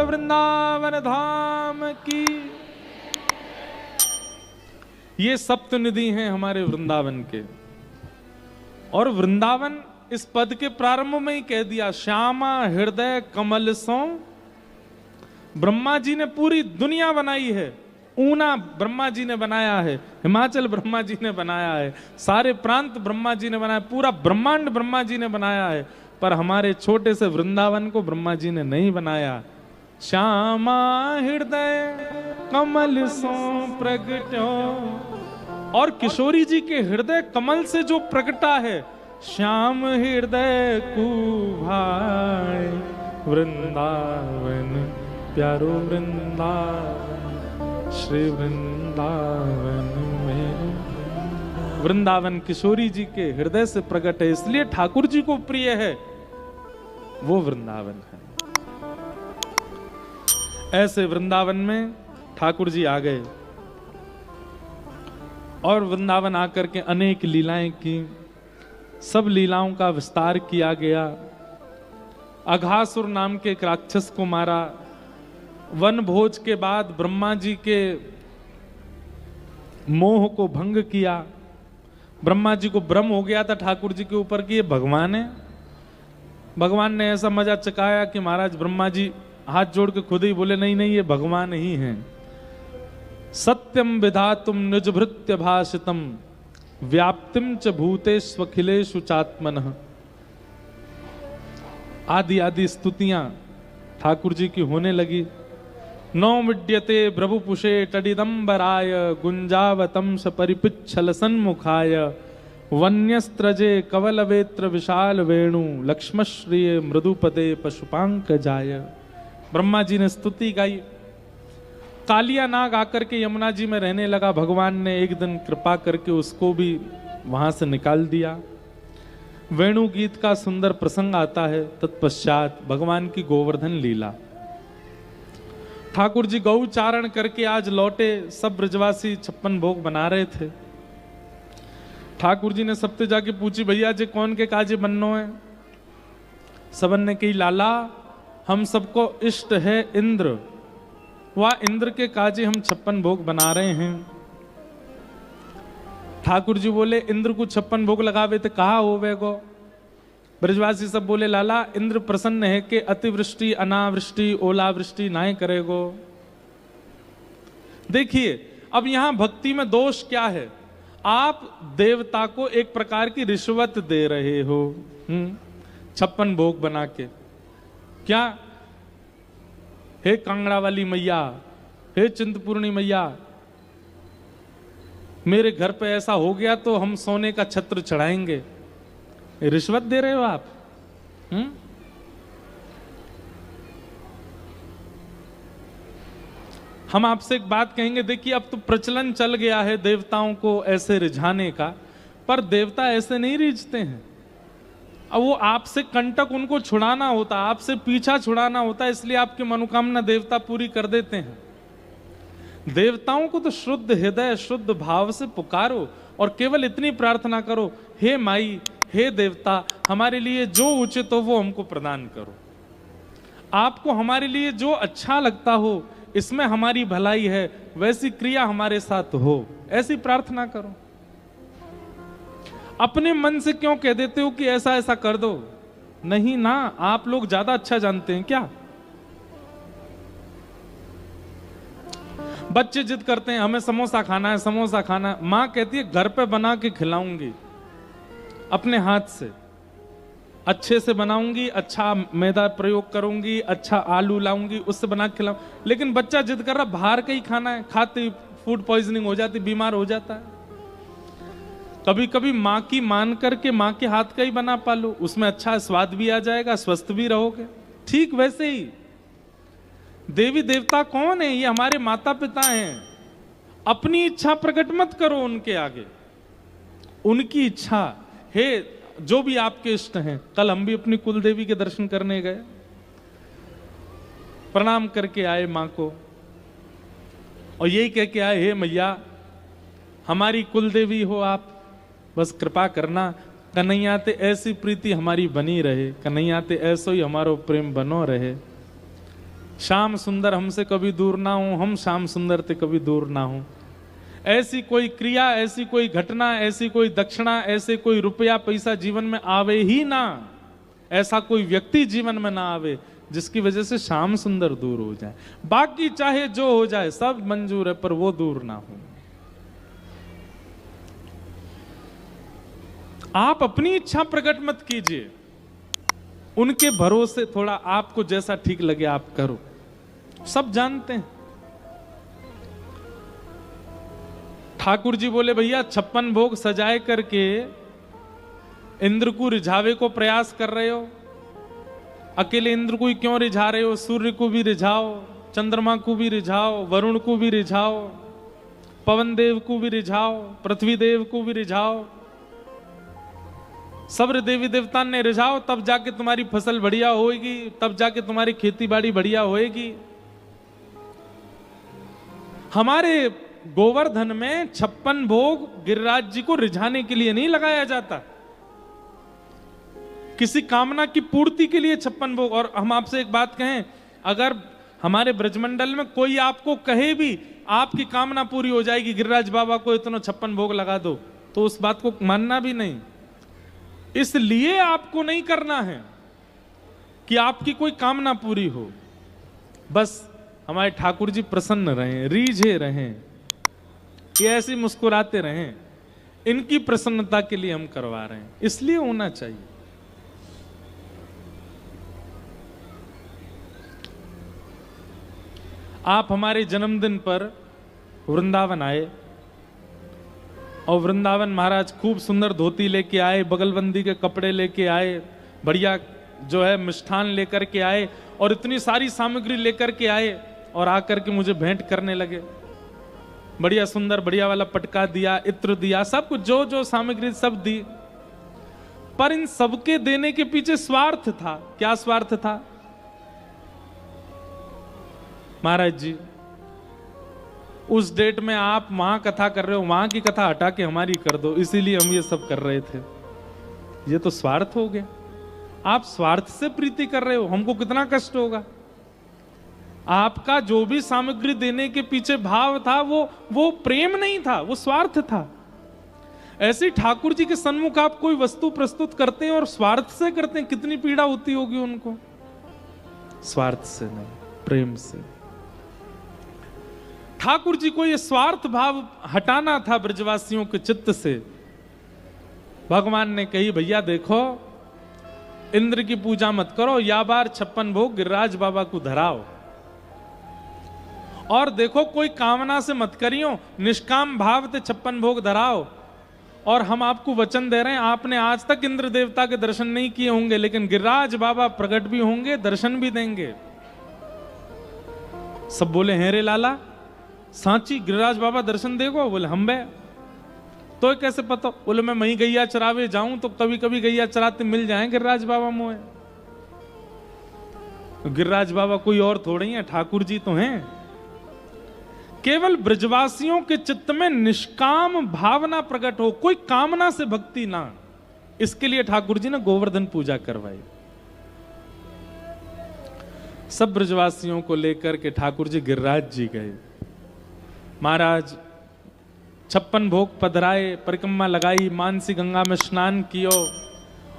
वृंदावन धाम की। ये सप्त निधि हैं हमारे वृंदावन के। और वृंदावन इस पद के प्रारंभ में ही कह दिया, श्यामा हृदय कमल सो। ब्रह्मा जी ने पूरी दुनिया बनाई है। ऊना ब्रह्मा जी ने बनाया है, हिमाचल ब्रह्मा जी ने बनाया है, सारे प्रांत ब्रह्मा जी ने बनाया, पूरा ब्रह्मांड ब्रह्मा जी ने बनाया है। पर हमारे छोटे से वृंदावन को ब्रह्मा जी ने नहीं बनाया। श्यामा हृदय कमल सो प्रगटो। और किशोरी जी के हृदय कमल से जो प्रगटा है, श्याम हृदय कुभाए वृंदावन प्यारो वृंदावन श्री वृंदावन में। वृंदावन किशोरी जी के हृदय से प्रकट है, इसलिए ठाकुर जी को प्रिय है, वो वृंदावन है। ऐसे वृंदावन में ठाकुर जी आ गए और वृंदावन आकर के अनेक लीलाएं की। सब लीलाओं का विस्तार किया गया। अघासुर नाम के एक राक्षस को मारा। वन भोज के बाद ब्रह्मा जी के मोह को भंग किया। ब्रह्मा जी को भ्रम हो गया था ठाकुर जी के ऊपर कि ये भगवान है। भगवान ने ऐसा मजा चकाया कि महाराज ब्रह्मा जी हाथ जोड़ के खुद ही बोले, नहीं नहीं ये भगवान ही हैं। सत्यम विधातुम निजभृत्य भाषितम व्याप्तिम च भूतेष्वखिलेषु चात्मनः। आदि आदि स्तुतियां ठाकुर जी की होने लगी। नौ विद्यते प्रभुपुषे टडिदंबराय गुंजावतम स परिपिच्छल सन्मुखाय वन्यस्त्रजे कवलवेत्र विशाल वेणु लक्ष्मश्रिय मृदुपदे पशुपांकजाय। ब्रह्मा जी ने स्तुति गाई। कालिया नाग आकर के यमुना जी में रहने लगा। भगवान ने एक दिन कृपा करके उसको भी वहां से निकाल दिया। वेणु गीत का सुंदर प्रसंग आता है। तत्पश्चात भगवान की गोवर्धन लीला। ठाकुर जी गौ चारण करके आज लौटे। सब ब्रजवासी 56 भोग बना रहे थे। ठाकुर जी ने सबसे जाके पूछी, भैया जी कौन के काजे बननो है? सबन ने कही, लाला हम सबको इष्ट है इंद्र। वह इंद्र के काजे हम 56 भोग बना रहे हैं। ठाकुर जी बोले, इंद्र को 56 भोग लगावे तो कहा होवे गो? ब्रजवासी सब बोले, लाला इंद्र प्रसन्न है कि अतिवृष्टि अनावृष्टि ओलावृष्टि नाय करेगो। देखिए अब यहां भक्ति में दोष क्या है? आप देवता को एक प्रकार की रिश्वत दे रहे हो 56 भोग बना के। क्या? हे कांगड़ा वाली मैया, हे चिंतपूर्णी मैया, मेरे घर पे ऐसा हो गया तो हम सोने का छत्र चढ़ाएंगे। रिश्वत दे रहे हो आप? हम आपसे एक बात कहेंगे। देखिए अब तो प्रचलन चल गया है देवताओं को ऐसे रिझाने का, पर देवता ऐसे नहीं रिझते हैं। अब वो आपसे कंटक उनको छुड़ाना होता, आपसे पीछा छुड़ाना होता, इसलिए आपकी मनोकामना देवता पूरी कर देते हैं। देवताओं को तो शुद्ध हृदय शुद्ध भाव से पुकारो और केवल इतनी प्रार्थना करो, हे माई हे देवता हमारे लिए जो उचित हो वो हमको प्रदान करो। आपको हमारे लिए जो अच्छा लगता हो, इसमें हमारी भलाई है, वैसी क्रिया हमारे साथ हो, ऐसी प्रार्थना करो। अपने मन से क्यों कह देते हो कि ऐसा ऐसा कर दो? नहीं ना, आप लोग ज्यादा अच्छा जानते हैं क्या? बच्चे जिद करते हैं हमें समोसा खाना है, समोसा खाना है। मां कहती है घर पे बना के खिलाऊंगी, अपने हाथ से अच्छे से बनाऊंगी, अच्छा मैदा प्रयोग करूंगी, अच्छा आलू लाऊंगी, उससे बना के खिलाऊं। लेकिन बच्चा जिद कर रहा बाहर का ही खाना है, खाते फूड पॉइजनिंग हो जाती, बीमार हो जाता है। कभी कभी माँ की मान करके माँ के हाथ का ही बना पालो, उसमें अच्छा स्वाद भी आ जाएगा, स्वस्थ भी रहोगे। ठीक वैसे ही देवी देवता कौन है? ये हमारे माता पिता हैं। अपनी इच्छा प्रकट मत करो उनके आगे, उनकी इच्छा है जो भी आपके इष्ट हैं। कल हम भी अपनी कुल देवी के दर्शन करने गए, प्रणाम करके आए मां को और यही कह के आए, हे मैया हमारी कुल देवी हो आप, बस कृपा करना, कन्हैया ते ऐसी प्रीति हमारी बनी रहे, कन्हैया ते ऐसो ही हमारो प्रेम बनो रहे। श्याम सुंदर हमसे कभी दूर ना हो, हम श्याम सुंदर ते कभी दूर ना हो। ऐसी कोई क्रिया, ऐसी कोई घटना, ऐसी कोई दक्षिणा, ऐसे कोई रुपया पैसा जीवन में आवे ही ना, ऐसा कोई व्यक्ति जीवन में ना आवे जिसकी वजह से श्याम सुंदर दूर हो जाए। बाकी चाहे जो हो जाए सब मंजूर है, पर वो दूर ना हो। आप अपनी इच्छा प्रकट मत कीजिए, उनके भरोसे थोड़ा आपको जैसा ठीक लगे आप करो। सब जानते हैं। ठाकुर जी बोले भैया 56 भोग सजाए करके इंद्र को रिझावे को प्रयास कर रहे हो, अकेले इंद्र को ही क्यों रिझा रहे हो? सूर्य को भी रिझाओ, चंद्रमा को भी रिझाओ, वरुण को भी रिझाओ, पवन देव को भी रिझाओ, पृथ्वी देव को भी रिझाओ, सब देवी देवता ने रिझाओ, तब जाके तुम्हारी फसल बढ़िया होएगी, तब जाके तुम्हारी खेती बाड़ी बढ़िया होएगी। हमारे गोवर्धन में 56 भोग गिरिराज जी को रिझाने के लिए नहीं लगाया जाता, किसी कामना की पूर्ति के लिए 56 भोग। और हम आपसे एक बात कहें, अगर हमारे ब्रजमंडल में कोई आपको कहे भी आपकी कामना पूरी हो जाएगी, गिरिराज बाबा को इतना 56 भोग लगा दो, तो उस बात को मानना भी नहीं। इसलिए आपको नहीं करना है कि आपकी कोई कामना पूरी हो, बस हमारे ठाकुर जी प्रसन्न रहें, रीझे रहें, ये ऐसे मुस्कुराते रहें, इनकी प्रसन्नता के लिए हम करवा रहे हैं, इसलिए होना चाहिए। आप हमारे जन्मदिन पर वृंदावन आए और वृंदावन महाराज खूब सुंदर धोती लेके आए, बगलबंदी के कपड़े लेके आए, बढ़िया जो है मिष्ठान लेकर के आए और इतनी सारी सामग्री लेकर के आए और आकर के मुझे भेंट करने लगे। बढ़िया सुंदर बढ़िया वाला पटका दिया, इत्र दिया, सब कुछ जो जो सामग्री सब दी। पर इन सबके देने के पीछे स्वार्थ था। क्या स्वार्थ था? महाराज जी उस डेट में आप वहां कथा कर रहे हो, वहां की कथा हटा के हमारी कर दो, इसीलिए हम ये सब कर रहे थे। ये तो स्वार्थ हो गया। आप स्वार्थ से प्रीति कर रहे हो, हमको कितना कष्ट होगा। आपका जो भी सामग्री देने के पीछे भाव था वो प्रेम नहीं था, वो स्वार्थ था। ऐसे ठाकुर जी के सन्मुख आप कोई वस्तु प्रस्तुत करते हैं और स्वार्थ से करते हैं, कितनी पीड़ा होती होगी उनको। स्वार्थ से नहीं, प्रेम से। ठाकुर जी को यह स्वार्थ भाव हटाना था ब्रजवासियों के चित्त से। भगवान ने कही भैया देखो, इंद्र की पूजा मत करो, या बार 56 भोग गिरिराज बाबा को धराओ, और देखो कोई कामना से मत करियो, निष्काम भाव से 56 भोग धराओ। और हम आपको वचन दे रहे हैं, आपने आज तक इंद्र देवता के दर्शन नहीं किए होंगे, लेकिन गिरिराज बाबा प्रकट भी होंगे, दर्शन भी देंगे। सब बोले हैं रे लाला, सांची गिरिराज बाबा दर्शन देगो? बोले हम बे, तो कैसे पता? बोले मैं वहीं गैया चरावे जाऊं तो कभी कभी गैया चराते मिल जाए गिरिराज बाबा मोए। गिरिराज बाबा कोई और थोड़े ही है, ठाकुर जी तो हैं। केवल ब्रजवासियों के चित्त में निष्काम भावना प्रकट हो, कोई कामना से भक्ति ना, इसके लिए ठाकुर जी ने गोवर्धन पूजा करवाई। सब ब्रजवासियों को लेकर के ठाकुर जी गिरिराज जी गए। महाराज 56 भोग पधराए, परिक्रमा लगाई, मानसी गंगा में स्नान कियो,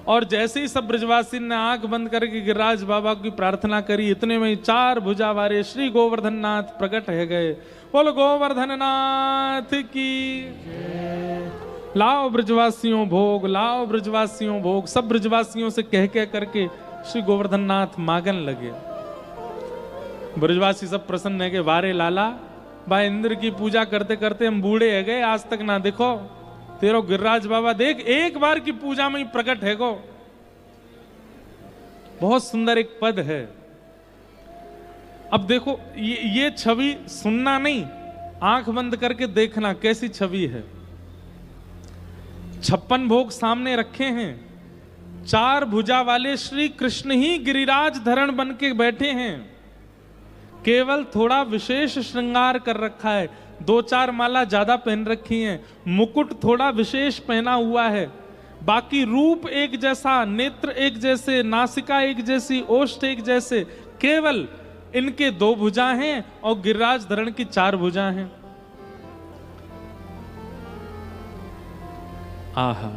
और जैसे ही सब ब्रजवासी ने आंख बंद करके गिरिराज बाबा की प्रार्थना करी, इतने में 4 भुजा वाले श्री गोवर्धन नाथ प्रकट है गए। बोलो गोवर्धन नाथ की। लाओ ब्रजवासियों भोग, लाओ ब्रजवासियों भोग। सब ब्रजवासियों से कह कह करके श्री गोवर्धन नाथ मांगन लगे। ब्रजवासी सब प्रसन्न है कि वारे लाला, भाई इंद्र की पूजा करते करते हम बूढ़े है गए, आज तक ना देखो तेरो गिरिराज बाबा, देख एक बार की पूजा में ही प्रकट है गो। बहुत सुंदर एक पद है। अब देखो ये छवि सुनना नहीं, आंख बंद करके देखना कैसी छवि है। 56 भोग सामने रखे हैं, 4 भुजा वाले श्री कृष्ण ही गिरिराज धरण बन के बैठे हैं। केवल थोड़ा विशेष श्रृंगार कर रखा है, 2-4 माला ज्यादा पहन रखी हैं, मुकुट थोड़ा विशेष पहना हुआ है, बाकी रूप एक जैसा, नेत्र एक जैसे, नासिका एक जैसी, ओष्ठ एक जैसे। केवल इनके 2 भुजा हैं और गिरिराज धरण की 4 भुजा हैं। आहा,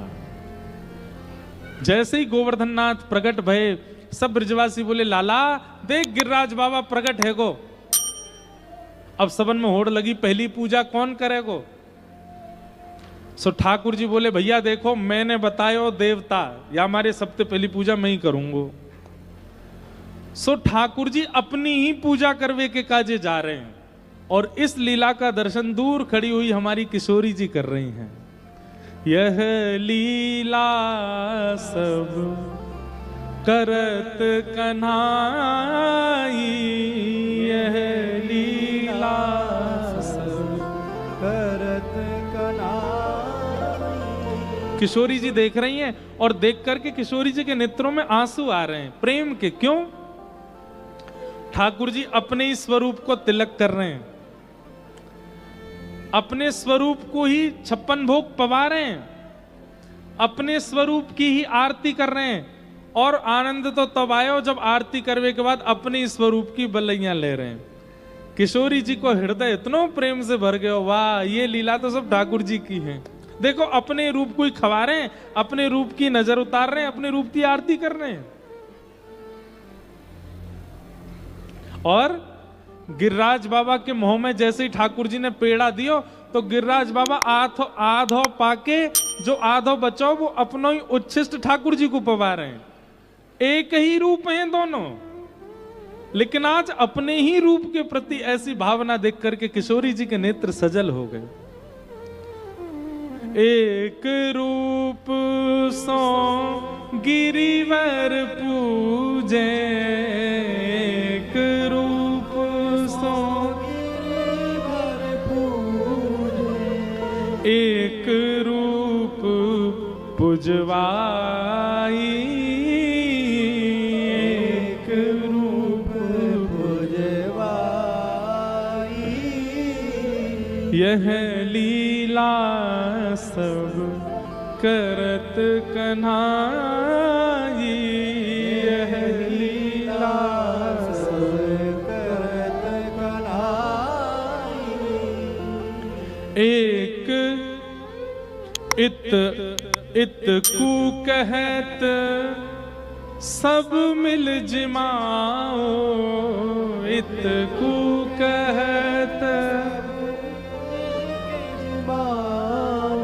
जैसे ही गोवर्धन नाथ प्रकट भये, सब ब्रजवासी बोले लाला देख गिरिराज बाबा प्रकट है गो। अब सबन में होड़ लगी, पहली पूजा कौन करेगो? सो ठाकुर जी बोले भैया देखो मैंने बतायो देवता, या हमारे सबसे पहली पूजा मैं ही करूंगा। सो ठाकुर जी अपनी ही पूजा करवे के काजे जा रहे हैं, और इस लीला का दर्शन दूर खड़ी हुई हमारी किशोरी जी कर रही हैं। यह लीला सब करत कन्हाई, यह लीला सब करत कन्हाई। किशोरी जी देख रही हैं, और देख करके किशोरी जी के नेत्रों में आंसू आ रहे हैं प्रेम के। क्यों? ठाकुर जी अपने ही स्वरूप को तिलक कर रहे हैं, अपने स्वरूप को ही 56 भोग पवा रहे हैं, अपने स्वरूप की ही आरती कर रहे हैं। और आनंद तो तब आयो जब आरती करने के बाद अपने स्वरूप की बलैया ले रहे हैं। किशोरी जी को हृदय इतना प्रेम से भर गया, वाह ये लीला तो सब ठाकुर जी की है। देखो अपने रूप को ही खवा रहे हैं, अपने रूप की नजर उतार रहे हैं, अपने रूप की आरती कर रहे हैं। और गिरिराज बाबा के मुंह में जैसे ही ठाकुर जी ने पेड़ा दियो, तो गिरिराज बाबा आधो पाके जो आधो बचाओ वो अपनो ही उच्छिष्ट ठाकुर जी को पवा रहे हैं। एक ही रूप हैं दोनों, लेकिन आज अपने ही रूप के प्रति ऐसी भावना देख करके किशोरी जी के नेत्र सजल हो गए। एक रूप सो गिरिवर पूजे, एक रूप सो गिरिवर पूजे, एक रूप पुजवाई, एक रूप पुजवाई। यह लीला सब करत कन्हाई, यह लीला सब करत कन्हाई। एक इत कु कहत सब मिल जिमाओ, इत कु कहत।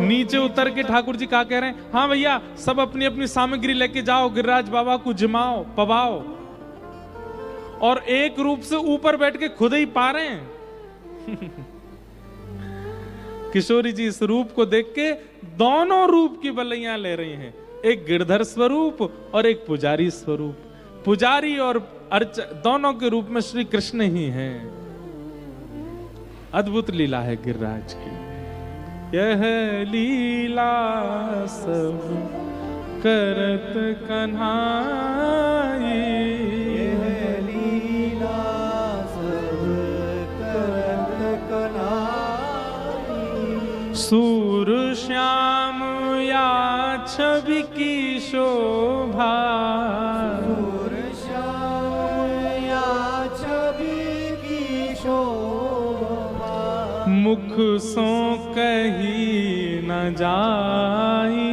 नीचे उतर के ठाकुर जी क्या कह रहे हैं? हाँ भैया सब अपनी अपनी सामग्री लेके जाओ, गिरिराज बाबा को जिमाओ पवाओ। और एक रूप से ऊपर बैठ के खुद ही पा रहे हैं। किशोरी जी इस रूप को देख के दोनों रूप की बलैया ले रही हैं, एक गिरधर स्वरूप और एक पुजारी स्वरूप। पुजारी और अर्च दोनों के रूप में श्री कृष्ण ही हैं। अद्भुत लीला है गिरिराज की। यह लीला सब करत कन्हाई, यह लीला सब करत कन्हाई। सूर श्याम या छवि की शोभा, सूर श्याम या छवि की शोभा, मुख सो कही न जाई,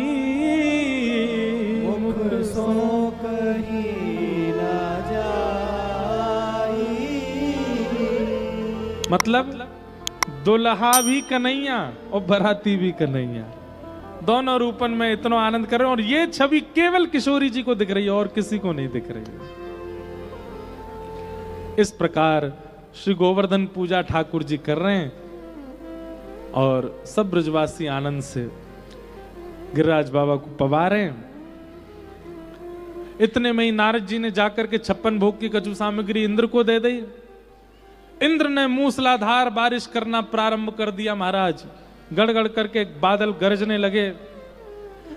मुख सो कही न जाई। मतलब दुल्हा भी कन्हैया और बराती भी कन्हैया, दोनों रूपन में इतना आनंद कर रहे हैं। और ये छवि केवल किशोरी जी को दिख रही है और किसी को नहीं दिख रही है। इस प्रकार श्री गोवर्धन पूजा ठाकुर जी कर रहे हैं और सब ब्रजवासी आनंद से गिरिराज बाबा को पवा रहे हैं। इतने में ही नारद जी ने जाकर के 56 भोग की कछु सामग्री इंद्र को दे दी। इंद्र ने मूसलाधार बारिश करना प्रारंभ कर दिया महाराज। गड़गड़ करके बादल गरजने लगे।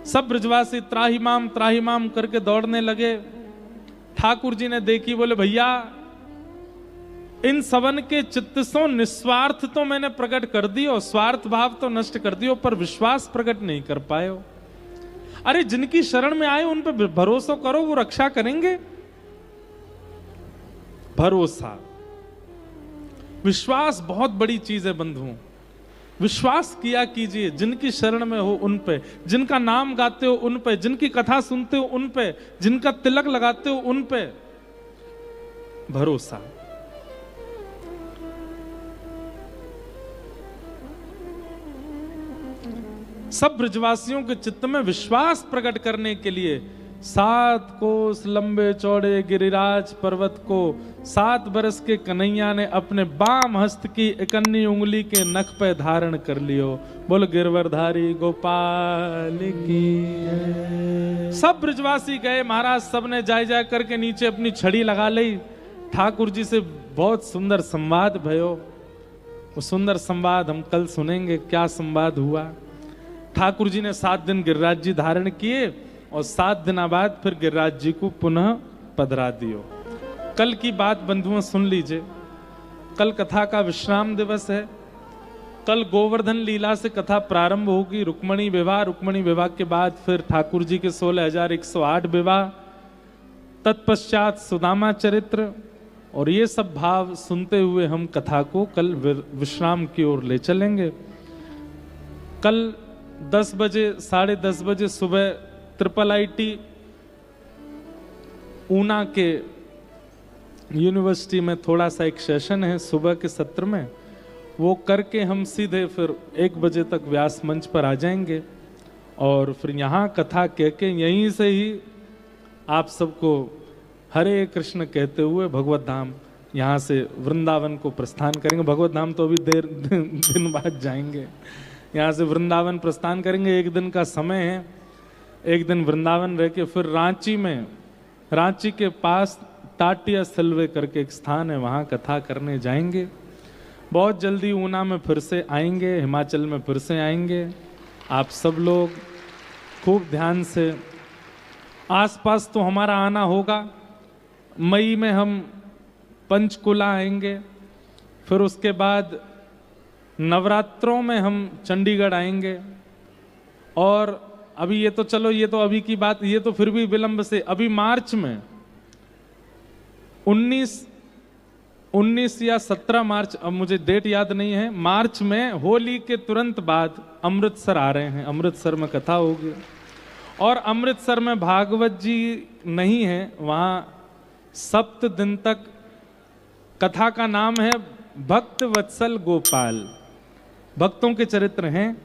सब ब्रजवासी त्राहिमाम करके दौड़ने लगे। ठाकुर जी ने देखी, बोले भैया इन सबन के चित्त सो निस्वार्थ तो मैंने प्रकट कर दियो, स्वार्थ भाव तो नष्ट कर दियो, पर विश्वास प्रकट नहीं कर पायो। अरे जिनकी शरण में आए उन पे भरोसा करो, वो रक्षा करेंगे। भरोसा विश्वास बहुत बड़ी चीज है बंधुओं। विश्वास किया कीजिए, जिनकी शरण में हो उन पे, जिनका नाम गाते हो उन पे, जिनकी कथा सुनते हो उन पे, जिनका तिलक लगाते हो उन पे भरोसा। सब ब्रजवासियों के चित्त में विश्वास प्रकट करने के लिए 7 कोस लंबे चौड़े गिरिराज पर्वत को 7 बरस के कन्हैया ने अपने बाम हस्त की इकन्नी उंगली के नख पे धारण कर लियो। बोल गिरवरधारी गोपाल की। सब ब्रजवासी गए महाराज, सब ने जाय जाय करके नीचे अपनी छड़ी लगा ली। ठाकुर जी से बहुत सुंदर संवाद भयो। वो सुंदर संवाद हम कल सुनेंगे, क्या संवाद हुआ। ठाकुर जी ने 7 दिन गिरिराज जी धारण किए और 7 दिनों बाद फिर गिरिराज जी को पुनः पधरा दियो। कल की बात बंधुओं सुन लीजिए। कल कथा का विश्राम दिवस है। कल गोवर्धन लीला से कथा प्रारंभ होगी। रुक्मणी विवाह के बाद फिर ठाकुर जी के 16,108 विवाह, तत्पश्चात सुदामा चरित्र, और ये सब भाव सुनते हुए हम कथा को कल विश्राम की ओर ले चलेंगे। कल 10 बजे 10:30 बजे सुबह ट्रिपल आईटी ऊना के यूनिवर्सिटी में थोड़ा सा एक सेशन है सुबह के सत्र में, वो करके हम सीधे फिर 1 बजे तक व्यास मंच पर आ जाएंगे और फिर यहाँ कथा कह के यहीं से ही आप सबको हरे कृष्ण कहते हुए भगवत धाम यहाँ से वृंदावन को प्रस्थान करेंगे। भगवत धाम तो अभी दिन बाद जाएंगे। यहाँ से वृंदावन प्रस्थान करेंगे। 1 दिन का समय है। 1 दिन वृंदावन रह के फिर रांची के पास टाटिया सिलवे करके एक स्थान है, वहाँ कथा करने जाएंगे। बहुत जल्दी ऊना में फिर से आएंगे, हिमाचल में फिर से आएंगे। आप सब लोग खूब ध्यान से, आसपास तो हमारा आना होगा। मई में हम पंचकुला आएंगे, फिर उसके बाद नवरात्रों में हम चंडीगढ़ आएंगे। और अभी ये तो चलो, ये तो अभी की बात, ये तो फिर भी विलंब से, अभी मार्च में 19 या 17 मार्च, अब मुझे डेट याद नहीं है, मार्च में होली के तुरंत बाद अमृतसर आ रहे हैं। अमृतसर में कथा होगी और अमृतसर में भागवत जी नहीं है, वहाँ 7 दिन तक कथा का नाम है भक्त वत्सल गोपाल। भक्तों के चरित्र हैं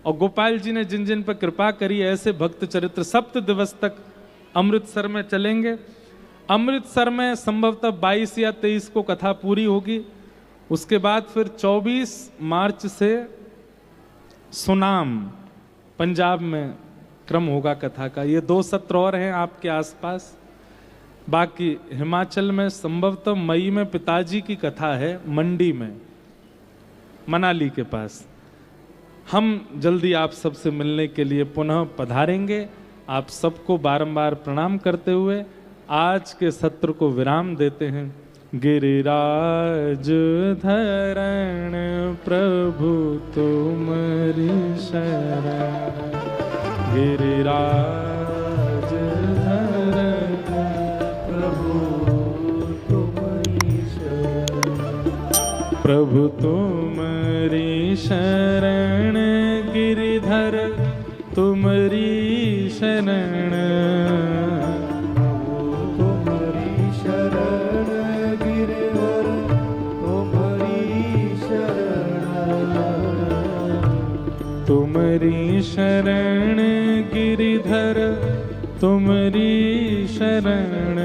और गोपाल जी ने जिन जिन पर कृपा करी ऐसे भक्त चरित्र 7 दिवस तक अमृतसर में चलेंगे। अमृतसर में संभवतः 22 या 23 को कथा पूरी होगी। उसके बाद फिर 24 मार्च से सुनाम पंजाब में क्रम होगा कथा का। ये 2 सत्र और हैं आपके आसपास। बाकी हिमाचल में संभवतः मई में पिताजी की कथा है मंडी में, मनाली के पास। हम जल्दी आप सबसे मिलने के लिए पुनः पधारेंगे। आप सबको बारंबार प्रणाम करते हुए आज के सत्र को विराम देते हैं। गिरिराज धरण प्रभु तुमरी शरण, गिरिराज धरण प्रभु तुमरी शरण, प्रभु तुमरी शरण, गिरिधर तुमरी शरण, तुमरी शरण, गिरिधर तुमरी शरण, तुमरी शरण गिरिधर तुमरी शरण।